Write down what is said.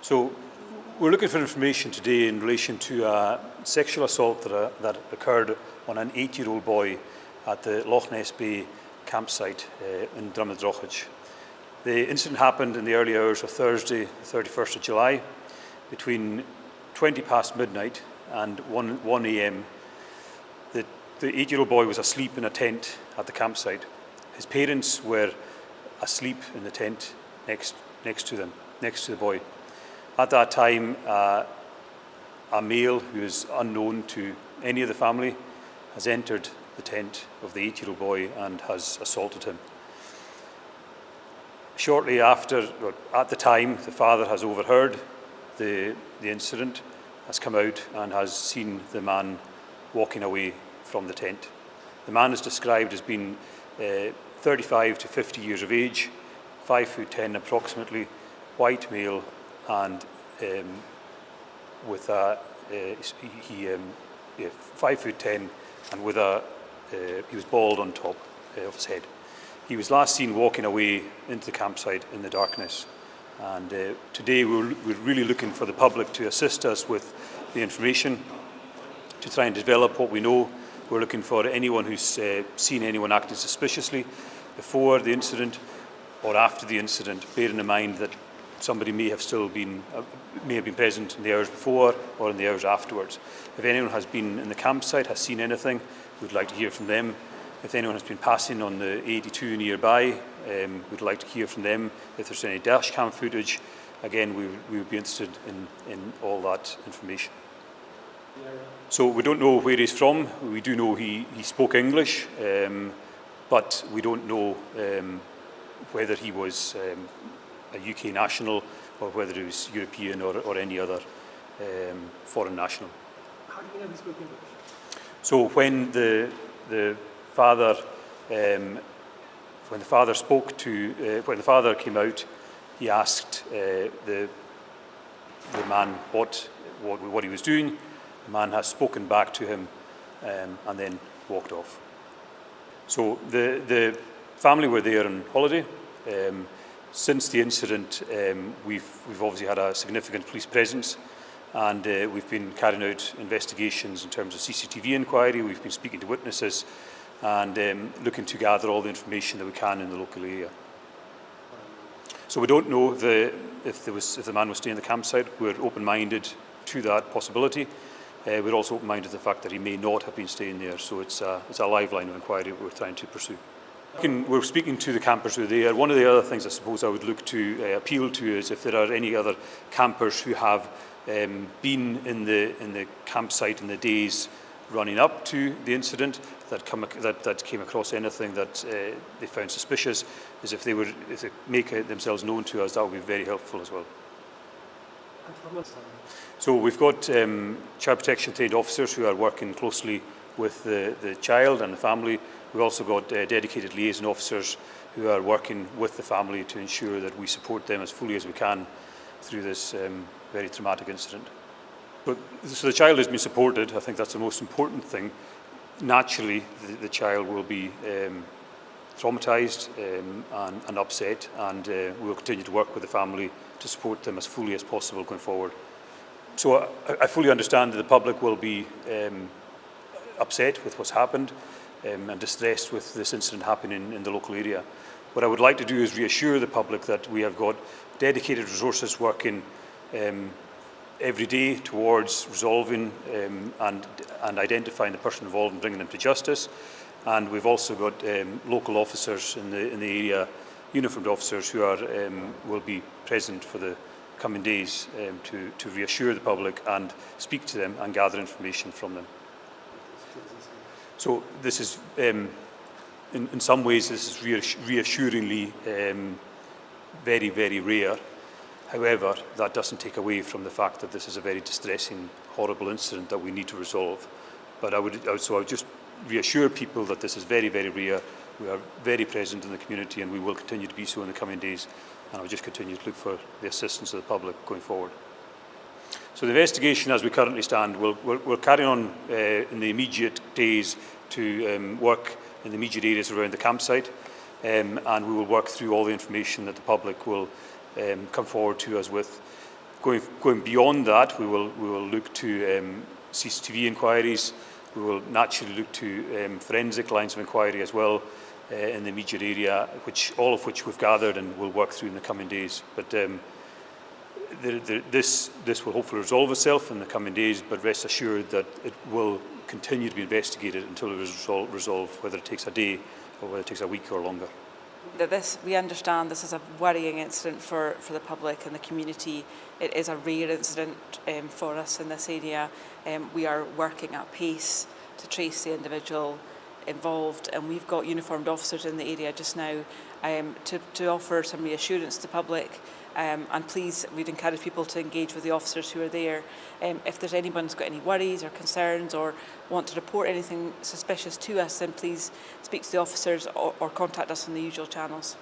So we're looking for information today in relation to a sexual assault that occurred on an 8-year-old boy at the Loch Ness Bay Campsite in Drumnadrochit. The incident happened in the early hours of Thursday, the 31st of July, between 20 past midnight and 1 a.m. The 8-year-old boy was asleep in a tent at the campsite. His parents were asleep in the tent next to the boy. At that time, a male who is unknown to any of the family has entered the tent of the 8-year-old boy and has assaulted him. Shortly after, or at the time, the father has overheard the incident, has come out and has seen the man walking away from the tent. The man is described as being 35 to 50 years of age, 5'10" approximately, white male, and with a 5'10", and with he was bald on top of his head. He was last seen walking away into the campsite in the darkness. And today we're really looking for the public to assist us with the information to try and develop what we know. We're looking for anyone who's seen anyone acting suspiciously before the incident or after the incident, bearing in mind that somebody may have been present in the hours before or in the hours afterwards. If anyone has been in the campsite, has seen anything, we'd like to hear from them. If anyone has been passing on the 82 nearby, we'd like to hear from them. If there's any dash cam footage, again, we would be interested in all that information. So we don't know where he's from. We do know he spoke English, but we don't know whether he was a UK national or whether he was European or any other foreign national. How do you know he spoke English? So when the father when the father came out, he asked the man what he was doing. The man has spoken back to him and then walked off. So the family were there on holiday. Since the incident, we've obviously had a significant police presence, and we've been carrying out investigations in terms of CCTV inquiry. We've been speaking to witnesses and looking to gather all the information that we can in the local area. So we don't know if the man was staying in the campsite. We're open-minded to that possibility. We're also open-minded to the fact that he may not have been staying there. So it's a live line of inquiry we're trying to pursue. We're speaking to the campers who are there. One of the other things I suppose I would look to appeal to is if there are any other campers who have been in the campsite in the days running up to the incident that came across anything that they found suspicious, is if they make themselves known to us, that would be very helpful as well. So we've got child protection trained officers who are working closely with the child and the family. We've also got dedicated liaison officers who are working with the family to ensure that we support them as fully as we can through this very traumatic incident. So the child has been supported. I think that's the most important thing. Naturally, the child will be traumatised and upset, and we'll continue to work with the family to support them as fully as possible going forward. So I fully understand that the public will be upset with what's happened and distressed with this incident happening in the local area. What I would like to do is reassure the public that we have got dedicated resources working every day towards resolving and identifying the person involved and bringing them to justice. And we've also got local officers in the area, uniformed officers who will be present for the coming days to reassure the public and speak to them and gather information from them. So this is, in some ways, this is reassuringly very, very rare. However, that doesn't take away from the fact that this is a very distressing, horrible incident that we need to resolve. But I would just reassure people that this is very, very rare. We are very present in the community, and we will continue to be so in the coming days. And I will just continue to look for the assistance of the public going forward. So the investigation, as we currently stand, we're carrying on in the immediate days to work in the immediate areas around the campsite, and we will work through all the information that the public will come forward to us with. Going beyond that, we will look to CCTV inquiries. We will naturally look to forensic lines of inquiry as well in the immediate area, all of which we've gathered and will work through in the coming days. But this will hopefully resolve itself in the coming days, but rest assured that it will continue to be investigated until it is resolved, whether it takes a day or whether it takes a week or longer. We understand this is a worrying incident for the public and the community. It is a rare incident for us in this area. We are working at pace to trace the individual involved, and we've got uniformed officers in the area just now to offer some reassurance to the public. And please, we'd encourage people to engage with the officers who are there. If there's anyone who's got any worries or concerns or want to report anything suspicious to us, then please speak to the officers or contact us on the usual channels.